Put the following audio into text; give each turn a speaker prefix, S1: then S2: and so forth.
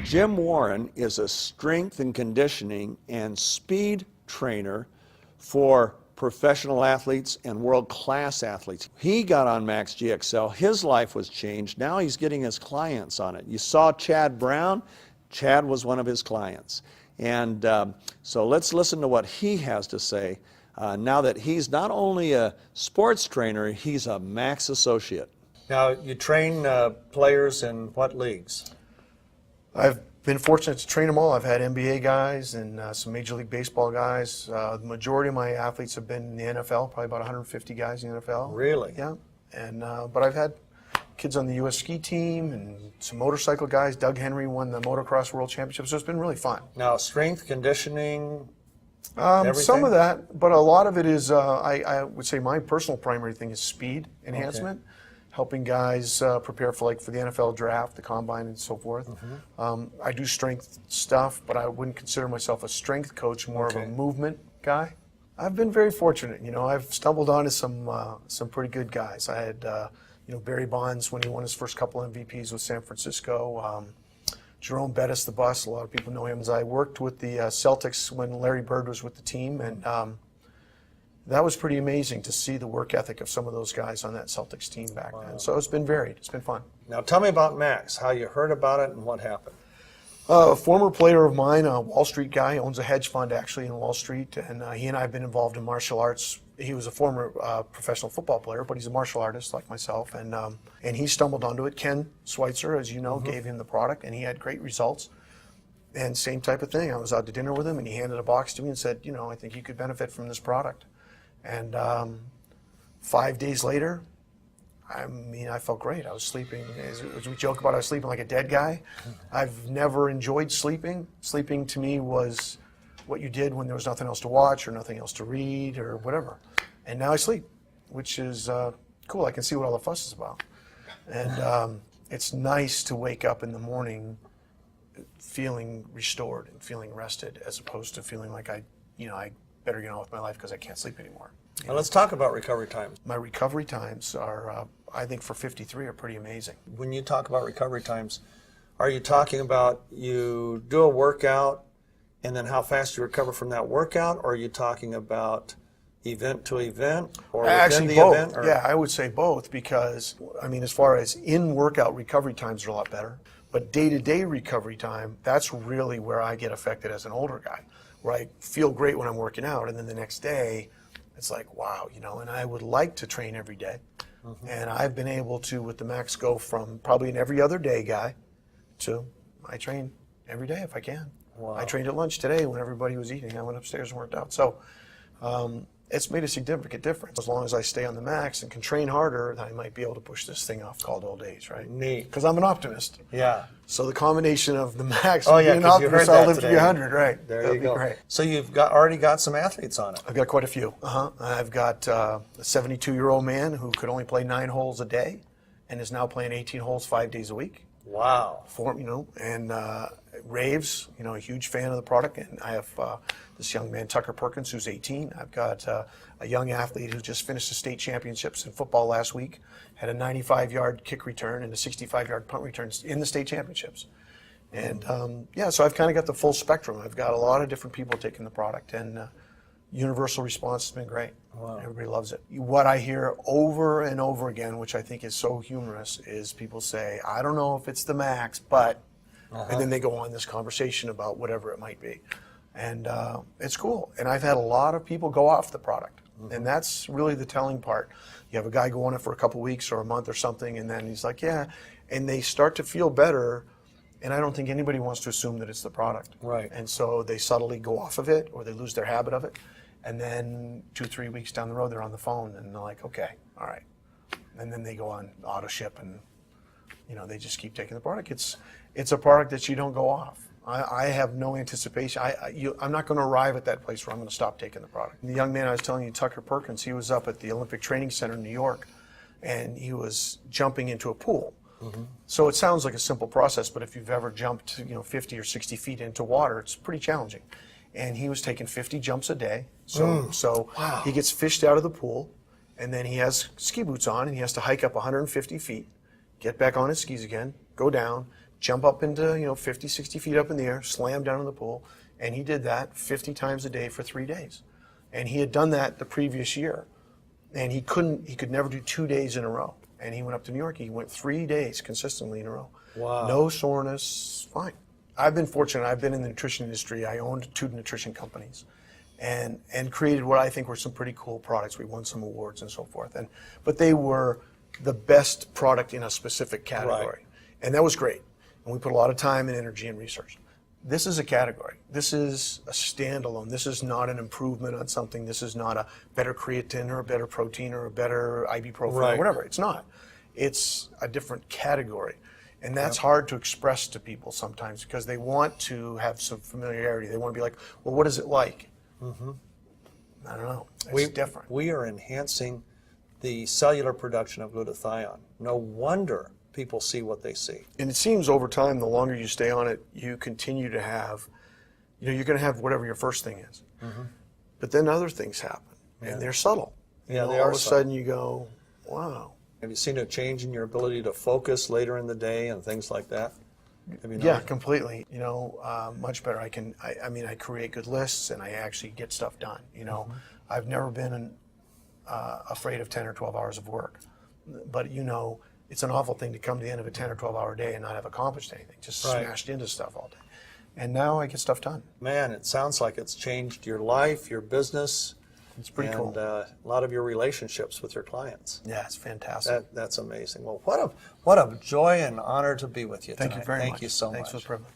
S1: Jim Warren is a strength and conditioning and speed trainer for professional athletes and world-class athletes. He got on Max GXL, his life was changed, now he's getting his clients on it. You saw Chad Brown, Chad was one of his clients. And so let's listen to what he has to say now that he's not only a sports trainer, he's a Max associate. Now, you train players in what leagues?
S2: I've been fortunate to train them all. I've had NBA guys and some Major League Baseball guys. The majority of my athletes have been in the NFL, probably about 150 guys in the NFL.
S1: Really?
S2: Yeah. And but I've had kids on the U.S. ski team and some motorcycle guys. Doug Henry won the motocross world championship, so it's been really fun.
S1: Now, strength, conditioning,
S2: some of that, but a lot of it is, I would say my personal primary thing is speed enhancement. Okay. Helping guys prepare for the NFL draft, the combine, and so forth. Mm-hmm. I do strength stuff, but I wouldn't consider myself a strength coach, more of a movement guy. I've been very fortunate. I've stumbled onto some pretty good guys. I had Barry Bonds when he won his first couple MVPs with San Francisco. Jerome Bettis, the bus, a lot of people know him. I worked with the Celtics when Larry Bird was with the team, and that was pretty amazing to see the work ethic of some of those guys on that Celtics team back then. So it's been varied. It's been fun.
S1: Now tell me about Max, how you heard about it and what happened.
S2: A former player of mine, a Wall Street guy, owns a hedge fund actually in Wall Street, and he and I have been involved in martial arts. He was a former professional football player, but he's a martial artist like myself, and he stumbled onto it. Ken Schweitzer, as you know, gave him the product, and he had great results. And same type of thing. I was out to dinner with him, and he handed a box to me and said, I think you could benefit from this product. And 5 days later, I felt great. I was sleeping, as we joke about, I was sleeping like a dead guy. I've never enjoyed sleeping. Sleeping to me was what you did when there was nothing else to watch or nothing else to read or whatever. And now I sleep, which is cool. I can see what all the fuss is about. And it's nice to wake up in the morning feeling restored and feeling rested, as opposed to feeling like I better get on with my life because I can't sleep anymore.
S1: Well, let's talk about recovery times.
S2: My recovery times are, I think for 53, are pretty amazing.
S1: When you talk about recovery times, are you talking about you do a workout and then how fast you recover from that workout, or are you talking about event to event, or
S2: actually
S1: within the
S2: both?
S1: event? Or?
S2: Yeah, I would say both, because as far as in-workout recovery times are a lot better, but day-to-day recovery time, that's really where I get affected as an older guy, where I feel great when I'm working out, and then the next day, it's like, wow, and I would like to train every day. Mm-hmm. And I've been able to, with the Max, go from probably an every other day guy to I train every day if I can. Wow. I trained at lunch today when everybody was eating. I went upstairs and worked out. So it's made a significant difference. As long as I stay on the Max and can train harder, then I might be able to push this thing off called old age, right?
S1: Neat.
S2: Because I'm an optimist.
S1: Yeah.
S2: So the combination of the Max
S1: and
S2: being an optimist, I'll live to be 100, right?
S1: There you go.
S2: Great.
S1: So you've already got some athletes on it.
S2: I've got quite a few. I've got a 72-year-old man who could only play 9 holes a day and is now playing 18 holes 5 days a week.
S1: Wow.
S2: And raves, a huge fan of the product. And I have this young man, Tucker Perkins, who's 18. I've got a young athlete who just finished the state championships in football last week, had a 95-yard kick return and a 65-yard punt return in the state championships. And so I've kind of got the full spectrum. I've got a lot of different people taking the product, and universal response has been great. Wow. Everybody loves it. What I hear over and over again, which I think is so humorous, is people say, I don't know if it's the Max, but, and then they go on this conversation about whatever it might be. And it's cool. And I've had a lot of people go off the product. Mm-hmm. And that's really the telling part. You have a guy go on it for a couple weeks or a month or something, and then he's like, yeah, and they start to feel better. And I don't think anybody wants to assume that it's the product.
S1: Right.
S2: And so they subtly go off of it, or they lose their habit of it. And then 2-3 weeks down the road, they're on the phone and they're like, okay, all right. And then they go on auto ship, and they just keep taking the product. It's a product that you don't go off. I have no anticipation. I'm not going to arrive at that place where I'm going to stop taking the product. And the young man I was telling you, Tucker Perkins, he was up at the Olympic Training Center in New York, and he was jumping into a pool. Mm-hmm. So it sounds like a simple process, but if you've ever jumped 50 or 60 feet into water, it's pretty challenging. And he was taking 50 jumps a day. So wow. He gets fished out of the pool, and then he has ski boots on, and he has to hike up 150 feet, get back on his skis again, go down, jump up into 50, 60 feet up in the air, slam down in the pool, and he did that 50 times a day for 3 days. And he had done that the previous year, and he could never do 2 days in a row. And he went up to New York. He went 3 days consistently in a row.
S1: Wow.
S2: No soreness, fine. I've been fortunate. I've been in the nutrition industry. I owned 2 nutrition companies, and created what I think were some pretty cool products. We won some awards and so forth. But they were the best product in a specific category,
S1: Right.
S2: and that was great. And we put a lot of time and energy and research. This is a category. This is a standalone. This is not an improvement on something. This is not a better creatine or a better protein or a better ibuprofen
S1: Right.
S2: or whatever. It's not. It's a different category. And that's hard to express to people sometimes because they want to have some familiarity. They want to be like, well, what is it like? Mm-hmm. I don't know. It's different.
S1: We are enhancing the cellular production of glutathione. No wonder people see what they see.
S2: And it seems over time, the longer you stay on it, you continue to have, you're going to have whatever your first thing is. Mm-hmm. But then other things happen, and they're subtle.
S1: Yeah, they
S2: all
S1: are
S2: of a
S1: subtle.
S2: sudden you go, wow.
S1: Have you seen a change in your ability to focus later in the day and things like that? Have you
S2: Yeah,
S1: noticed?
S2: completely. Much better. I create good lists and I actually get stuff done.
S1: Mm-hmm.
S2: I've never been afraid of 10 or 12 hours of work. But it's an awful thing to come to the end of a 10 or 12 hour day and not have accomplished anything, just
S1: Right.
S2: smashed into stuff all day. And now I get stuff done.
S1: Man, it sounds like it's changed your life, your business,
S2: It's pretty cool.
S1: and a lot of your relationships with your clients.
S2: Yeah, it's fantastic.
S1: That's amazing. Well, what a joy and honor to be with you
S2: Thank
S1: tonight.
S2: you very much.
S1: Thank you so
S2: Thanks
S1: much.
S2: for the privilege.